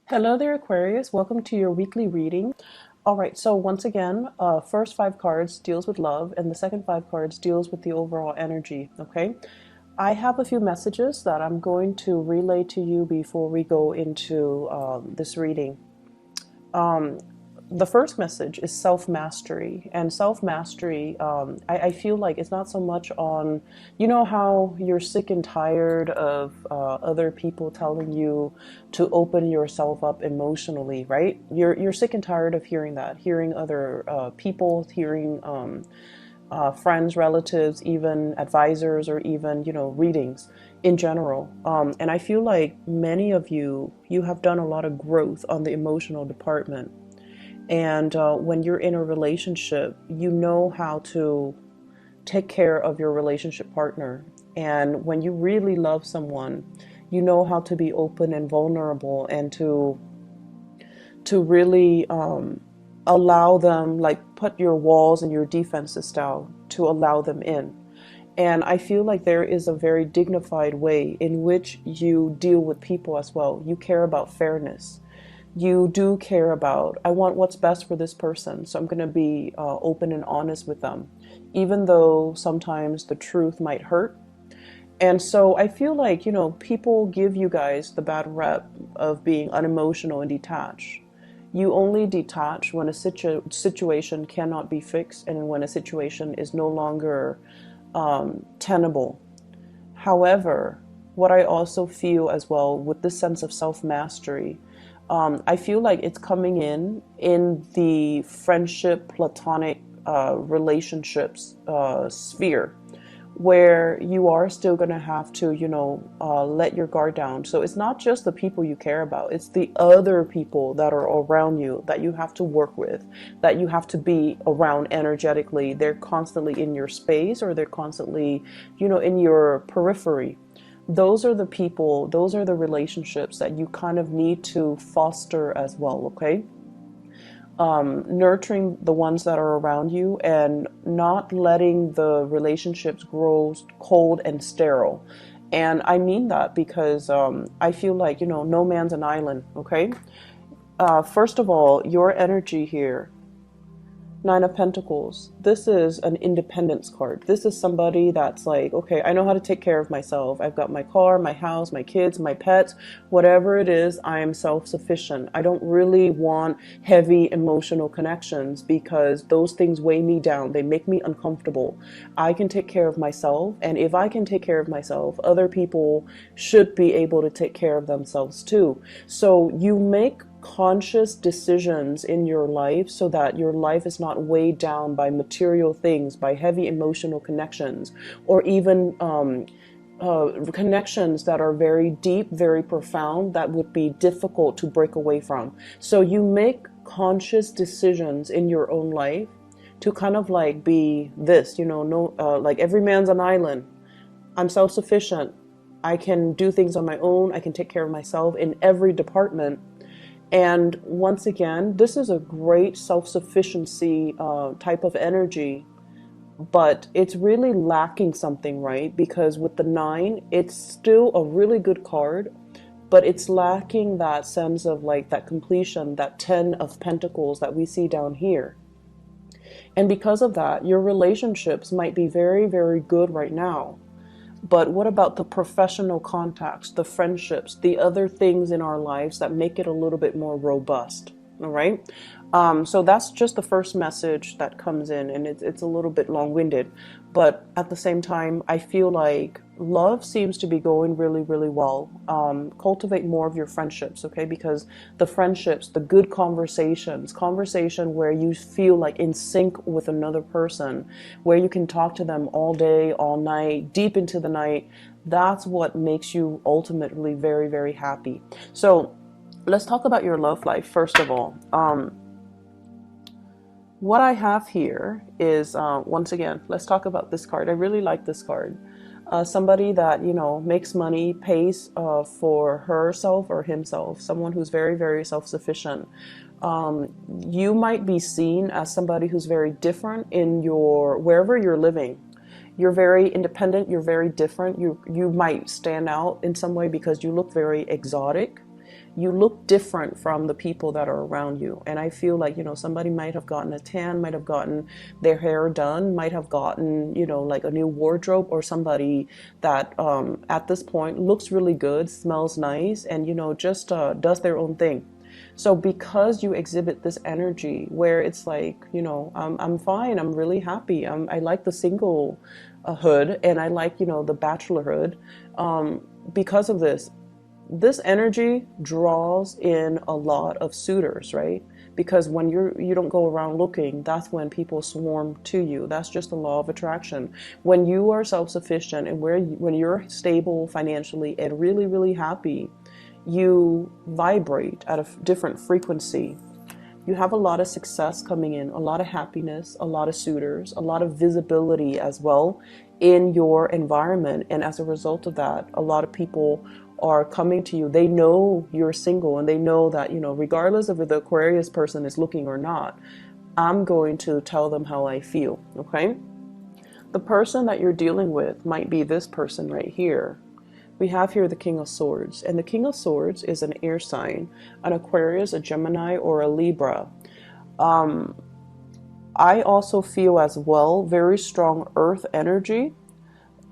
Hello there, Aquarius. Welcome to your weekly reading. All right, so once again, first five cards deals with love, and the second five cards deals with the overall energy. Okay, I have a few messages that I'm going to relay to you before we go into this reading. The first message is self-mastery, and self-mastery, I feel like it's not so much on, you know how you're sick and tired of other people telling you to open yourself up emotionally, right? You're sick and tired of hearing that, hearing other people, hearing friends, relatives, even advisors, or even, readings in general. And I feel like many of you have done a lot of growth on the emotional department. And when you're in a relationship, you know how to take care of your relationship partner. And when you really love someone, you know how to be open and vulnerable, and to really allow them, like put your walls and your defenses down to allow them in. And I feel like there is a very dignified way in which you deal with people as well. You care about fairness. You do care about, I want what's best for this person, so I'm going to be open and honest with them, even though sometimes the truth might hurt. And so I feel like, people give you guys the bad rep of being unemotional and detached. You only detach when a situation cannot be fixed, and when a situation is no longer tenable. However, what I also feel as well with this sense of self-mastery, I feel like it's coming in the friendship, platonic relationships sphere, where you are still going to have to, let your guard down. So it's not just the people you care about, it's the other people that are around you that you have to work with, that you have to be around energetically. They're constantly in your space, or they're constantly, in your periphery. Those are the people, those are the relationships that you kind of need to foster as well, okay? Nurturing the ones that are around you, and not letting the relationships grow cold and sterile. And I mean that because I feel like, no man's an island, okay? First of all, your energy here, Nine of Pentacles. This is an independence card. This is somebody that's like, okay, I know how to take care of myself. I've got my car, my house, my kids, my pets, whatever it is, I am self-sufficient. I don't really want heavy emotional connections because those things weigh me down. They make me uncomfortable. I can take care of myself. And if I can take care of myself, other people should be able to take care of themselves too. So you make conscious decisions in your life so that your life is not weighed down by material things, by heavy emotional connections, or even connections that are very deep, very profound, that would be difficult to break away from. So you make conscious decisions in your own life to kind of like be this, no, like every man's an island. I'm self-sufficient. I can do things on my own. I can take care of myself in every department. And once again, this is a great self-sufficiency type of energy, but it's really lacking something, right? Because with the nine, it's still a really good card, but it's lacking that sense of like that completion, that 10 of Pentacles that we see down here. And because of that, your relationships might be very, very good right now. But what about the professional contacts, the friendships, the other things in our lives that make it a little bit more robust? All right. So that's just the first message that comes in, and it's a little bit long-winded. But at the same time, I feel like love seems to be going really, really well. Cultivate more of your friendships, okay? Because the friendships, the good conversation where you feel like in sync with another person, where you can talk to them all day, all night, deep into the night, that's what makes you ultimately very, very happy. So let's talk about your love life, first of all. What I have here is, once again, let's talk about this card. I really like this card. Somebody that, makes money, pays for herself or himself, someone who's very, very self-sufficient. You might be seen as somebody who's very different in wherever you're living. You're very independent, you're very different. You might stand out in some way because you look very exotic. you look different from the people that are around you. And I feel like, somebody might have gotten a tan, might have gotten their hair done, might have gotten, like a new wardrobe, or somebody that at this point looks really good, smells nice, and, just does their own thing. So because you exhibit this energy where it's like, I'm fine, I'm really happy, I like the single hood, and I like, the bachelorhood. Because of this energy draws in a lot of suitors, right? Because when you don't go around looking, that's when people swarm to you. That's just the law of attraction. When you are self-sufficient and when you're stable financially and really, really happy, you vibrate at a different frequency. You have a lot of success coming in, a lot of happiness, a lot of suitors, a lot of visibility as well in your environment. And as a result of that, a lot of people are coming to you. They know you're single, and they know that, regardless of if the Aquarius person is looking or not, I'm going to tell them how I feel, okay? The person that you're dealing with might be this person right here. We have here the King of Swords, and the King of Swords is an air sign, an Aquarius, a Gemini, or a Libra. I also feel as well very strong earth energy.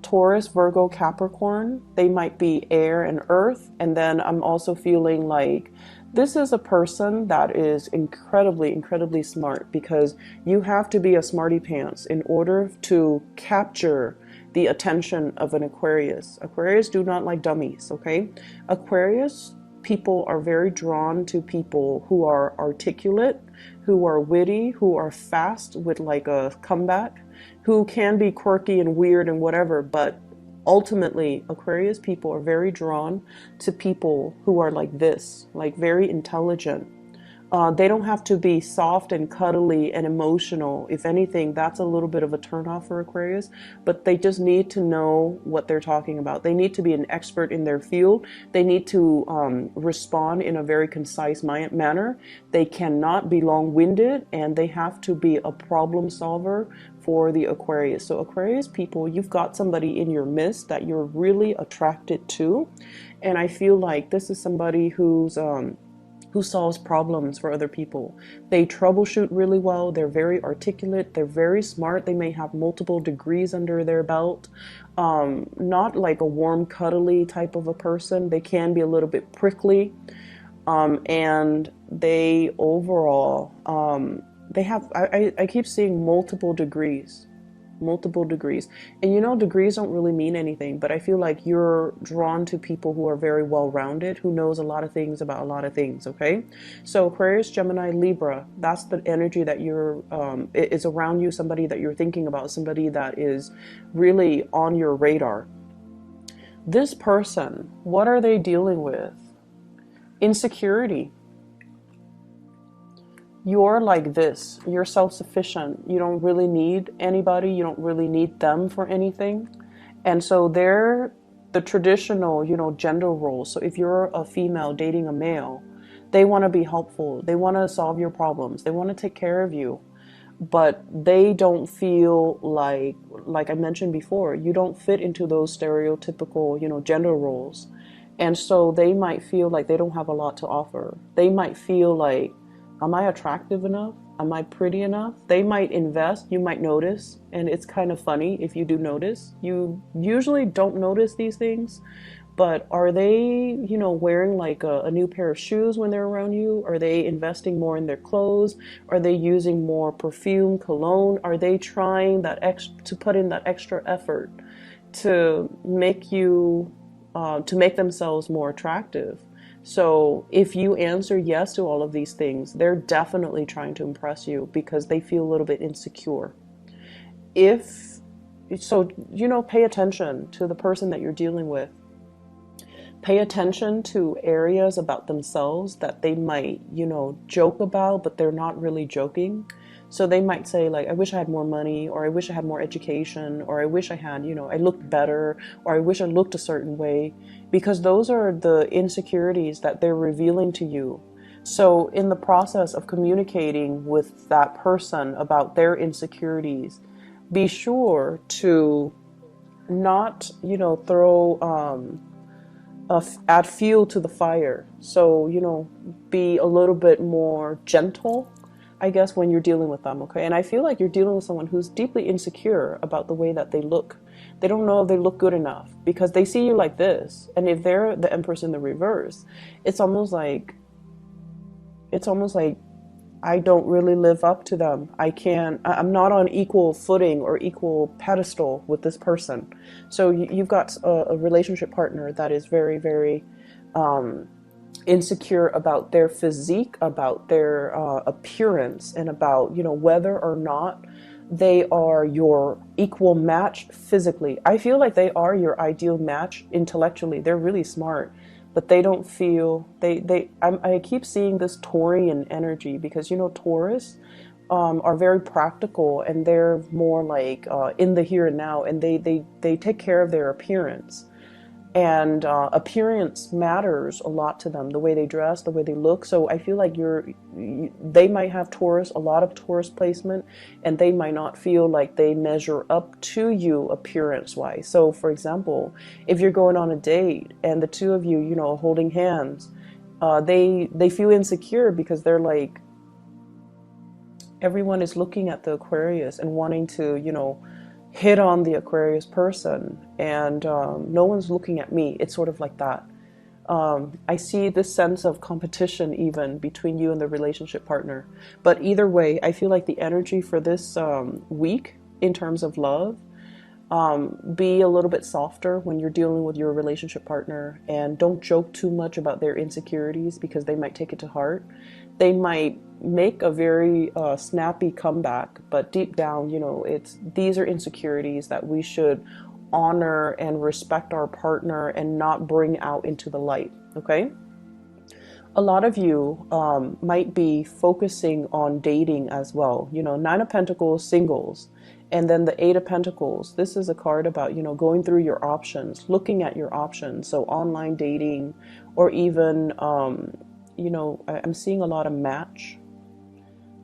Taurus, Virgo, Capricorn, they might be air and earth. And then I'm also feeling like this is a person that is incredibly, incredibly smart, because you have to be a smarty pants in order to capture the attention of an Aquarius. Aquarius do not like dummies, okay? Aquarius people are very drawn to people who are articulate, who are witty, who are fast with like a comeback, who can be quirky and weird and whatever, but ultimately Aquarius people are very drawn to people who are like this, like very intelligent. They don't have to be soft and cuddly and emotional. If anything, that's a little bit of a turnoff for Aquarius, but they just need to know what they're talking about. They need to be an expert in their field. They need to respond in a very concise manner. They cannot be long-winded, and they have to be a problem solver for the Aquarius. So Aquarius people, you've got somebody in your midst that you're really attracted to. And I feel like this is somebody who solves problems for other people. They troubleshoot really well. They're very articulate. They're very smart. They may have multiple degrees under their belt. Not like a warm, cuddly type of a person. They can be a little bit prickly. And they overall, they have, I keep seeing multiple degrees. And degrees don't really mean anything, but I feel like you're drawn to people who are very well-rounded, who knows a lot of things about a lot of things, okay? So Aquarius, Gemini, Libra, that's the energy that is around you, somebody that you're thinking about, somebody that is really on your radar. This person, what are they dealing with? Insecurity. You're like this. You're self-sufficient. You don't really need anybody. You don't really need them for anything. And so they're the traditional, gender roles. So if you're a female dating a male, they want to be helpful. They want to solve your problems. They want to take care of you. But they don't feel like I mentioned before, you don't fit into those stereotypical, gender roles. And so they might feel like they don't have a lot to offer. They might feel like, am I attractive enough? Am I pretty enough? They might invest, you might notice, and it's kind of funny if you do notice. You usually don't notice these things, but are they, wearing like a new pair of shoes when they're around you? Are they investing more in their clothes? Are they using more perfume, cologne? Are they trying to put in that extra effort to make themselves more attractive? So if you answer yes to all of these things, they're definitely trying to impress you because they feel a little bit insecure. Pay attention to the person that you're dealing with. Pay attention to areas about themselves that they might, joke about, but they're not really joking. So they might say like, I wish I had more money, or I wish I had more education, or I wish I had, I looked better, or I wish I looked a certain way, because those are the insecurities that they're revealing to you. So in the process of communicating with that person about their insecurities, be sure to not, throw add fuel to the fire. So, be a little bit more gentle, I guess, when you're dealing with them, okay? And I feel like you're dealing with someone who's deeply insecure about the way that they look. They don't know if they look good enough because they see you like this. And if they're the Empress in the reverse, it's almost like I don't really live up to them. I'm not on equal footing or equal pedestal with this person. So you've got a relationship partner that is very, very insecure about their physique, about their appearance, and about, whether or not they are your equal match physically. I feel like they are your ideal match intellectually. They're really smart, but they don't feel I keep seeing this Taurian energy because Taurus are very practical, and they're more like in the here and now, and they take care of their appearance. And appearance matters a lot to them, the way they dress, the way they look. So I feel like they might have a lot of Taurus placement, and they might not feel like they measure up to you appearance wise. So for example, if you're going on a date and the two of you, holding hands, they feel insecure because they're like, everyone is looking at the Aquarius and wanting to, hit on the Aquarius person, and no one's looking at me. It's sort of like that. I see this sense of competition even between you and the relationship partner. But either way, I feel like the energy for this week in terms of love, be a little bit softer when you're dealing with your relationship partner, and don't joke too much about their insecurities because they might take it to heart. They might make a very snappy comeback, but deep down, these are insecurities that we should honor and respect our partner and not bring out into the light, okay? A lot of you might be focusing on dating as well. Nine of Pentacles, singles. And then the Eight of Pentacles. This is a card about, going through your options, looking at your options. So online dating, or even, I'm seeing a lot of Match,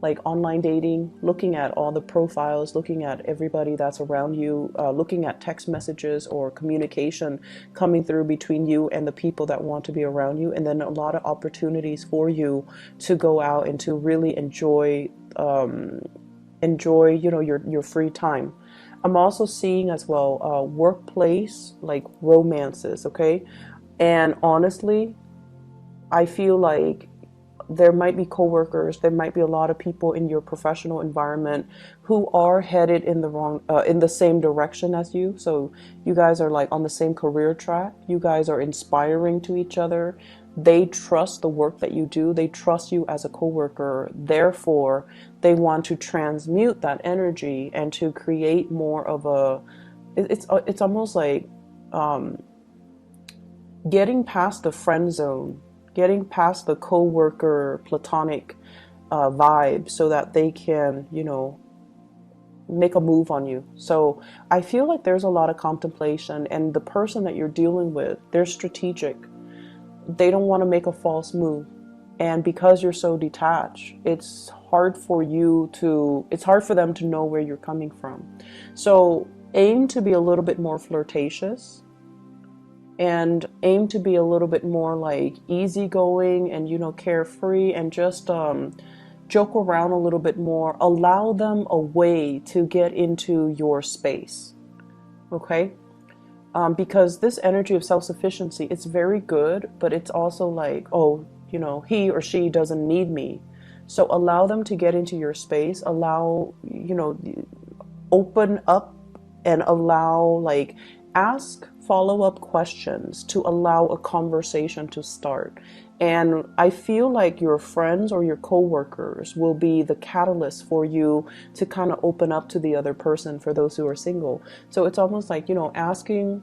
like online dating, looking at all the profiles, looking at everybody that's around you, looking at text messages or communication coming through between you and the people that want to be around you. And then a lot of opportunities for you to go out and to really enjoy your free time. I'm also seeing as well workplace, like romances, okay? And honestly, I feel like there might be coworkers, there might be a lot of people in your professional environment who are headed in the same direction as you. So you guys are like on the same career track. You guys are inspiring to each other. They trust the work that you do. They trust you as a coworker. Therefore, they want to transmute that energy and to create more of it's almost like getting past the friend zone, getting past the co-worker platonic vibe, so that they can, make a move on you. So I feel like there's a lot of contemplation, and the person that you're dealing with, they're strategic. They don't want to make a false move. And because you're so detached, it's hard for them to know where you're coming from. So aim to be a little bit more flirtatious, and aim to be a little bit more like easygoing and, carefree, and just joke around a little bit more. Allow them a way to get into your space, okay? Because this energy of self-sufficiency, it's very good, but it's also like, he or she doesn't need me. So allow them to get into your space, open up, and ask follow-up questions to allow a conversation to start. And I feel like your friends or your coworkers will be the catalyst for you to kind of open up to the other person, for those who are single. So it's almost like, asking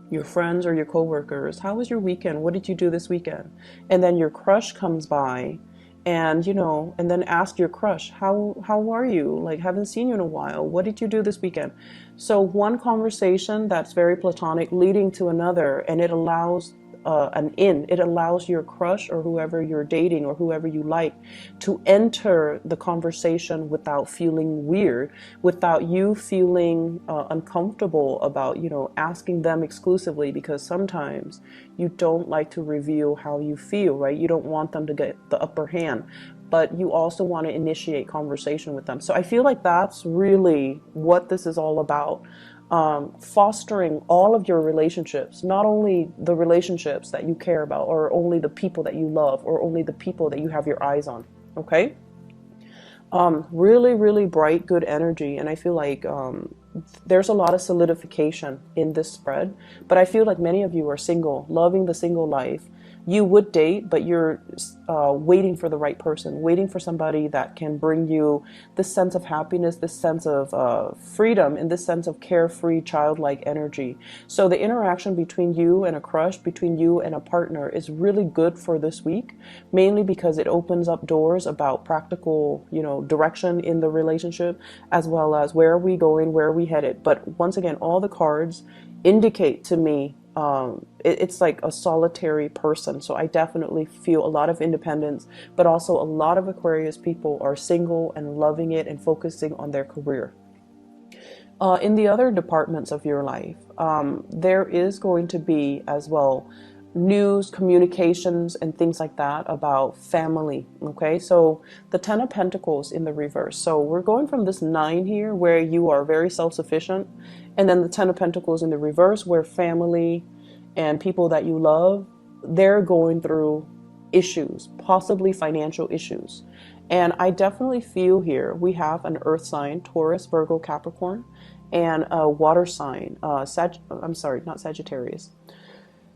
your friends or your coworkers, how was your weekend? What did you do this weekend? And then your crush comes by, and and then ask your crush, how are you? Like, haven't seen you in a while. What did you do this weekend? So one conversation that's very platonic leading to another, and it allows an in. It allows your crush or whoever you're dating or whoever you like to enter the conversation without feeling weird, without you feeling uncomfortable about, asking them exclusively, because sometimes you don't like to reveal how you feel, right? You don't want them to get the upper hand, but you also want to initiate conversation with them. So I feel like that's really what this is all about. Fostering all of your relationships, not only the relationships that you care about, or only the people that you love, or only the people that you have your eyes on. Okay? Really, really bright, good energy. And I feel like there's a lot of solidification in this spread. But I feel like many of you are single, loving the single life. You would date, but you're waiting for the right person, waiting for somebody that can bring you this sense of happiness, this sense of freedom, and this sense of carefree, childlike energy. So the interaction between you and a crush, between you and a partner, is really good for this week, mainly because it opens up doors about practical, direction in the relationship, as well as where are we going, where are we headed. But once again, all the cards indicate to me it's like a solitary person. So I definitely feel a lot of independence, but also a lot of Aquarius people are single and loving it and focusing on their career. In the other departments of your life, there is going to be as well news, communications, and things like that about family. Okay, so the Ten of Pentacles in the reverse. So we're going from this 9 here where you are very self-sufficient, and then the Ten of Pentacles in the reverse where family and people that you love, they're going through issues, possibly financial issues. And I definitely feel here we have an earth sign, Taurus, Virgo, Capricorn, and a water sign, not Sagittarius,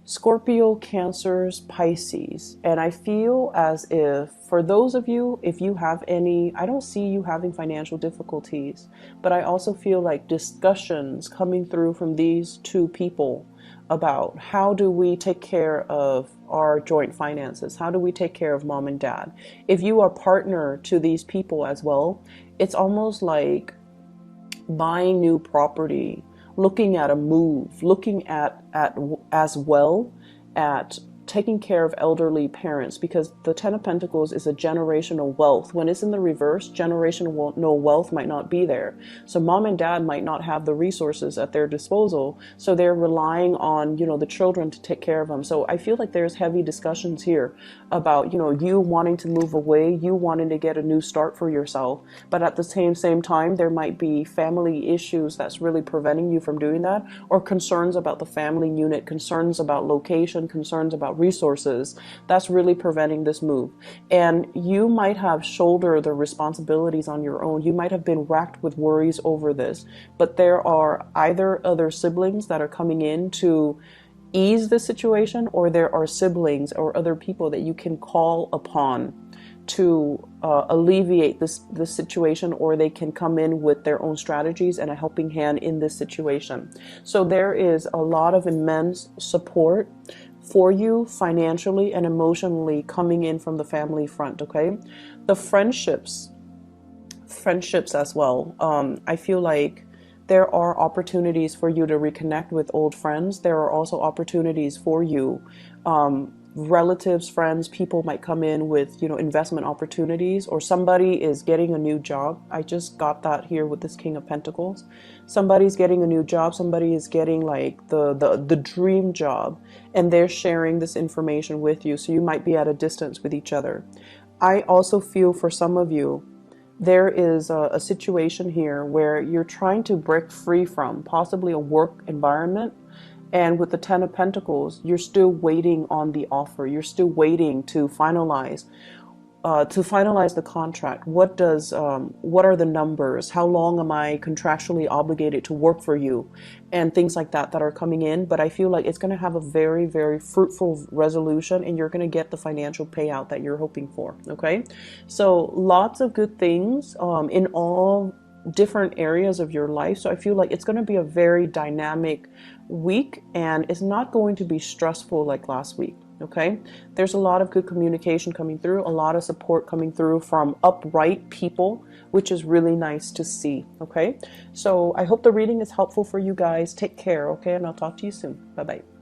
Scorpio, Cancers, Pisces. And I feel as if for those of you, if you have any, I don't see you having financial difficulties, but I also feel like discussions coming through from these two people about how do we take care of our joint finances? How do we take care of mom and dad? If you are partner to these people as well, it's almost like buying new property, looking at a move, looking at as well at taking care of elderly parents, because the Ten of Pentacles is a generational wealth. When it's in the reverse, generational wealth might not be there. So mom and dad might not have the resources at their disposal. So they're relying on, the children to take care of them. So I feel like there's heavy discussions here about, you wanting to move away, you wanting to get a new start for yourself. But at the same time, there might be family issues that's really preventing you from doing that, or concerns about the family unit, concerns about location, concerns about resources that's really preventing this move. And you might have shouldered the responsibilities on your own. You might have been racked with worries over this, but there are either other siblings that are coming in to ease the situation, or there are siblings or other people that you can call upon to alleviate this situation, or they can come in with their own strategies and a helping hand in this situation. So there is a lot of immense support for you financially and emotionally coming in from the family front. Okay, the friendships as well. I feel like there are opportunities for you to reconnect with old friends. There are also opportunities for you, relatives, friends, people might come in with, investment opportunities, or somebody is getting a new job. I just got that here with this King of Pentacles. Somebody's getting a new job. Somebody is getting like the dream job, and they're sharing this information with you. So you might be at a distance with each other. I also feel for some of you, there is a situation here where you're trying to break free from possibly a work environment. And with the Ten of Pentacles, you're still waiting on the offer. You're still waiting to finalize the contract. What are the numbers? How long am I contractually obligated to work for you? And things like that are coming in. But I feel like it's going to have a very, very fruitful resolution, and you're going to get the financial payout that you're hoping for. Okay, so lots of good things in all different areas of your life. So I feel like it's going to be a very dynamic week, and it's not going to be stressful like last week. Okay, there's a lot of good communication coming through, a lot of support coming through from upright people, which is really nice to see. Okay, so I hope the reading is helpful for you guys. Take care. Okay, and I'll talk to you soon. Bye bye.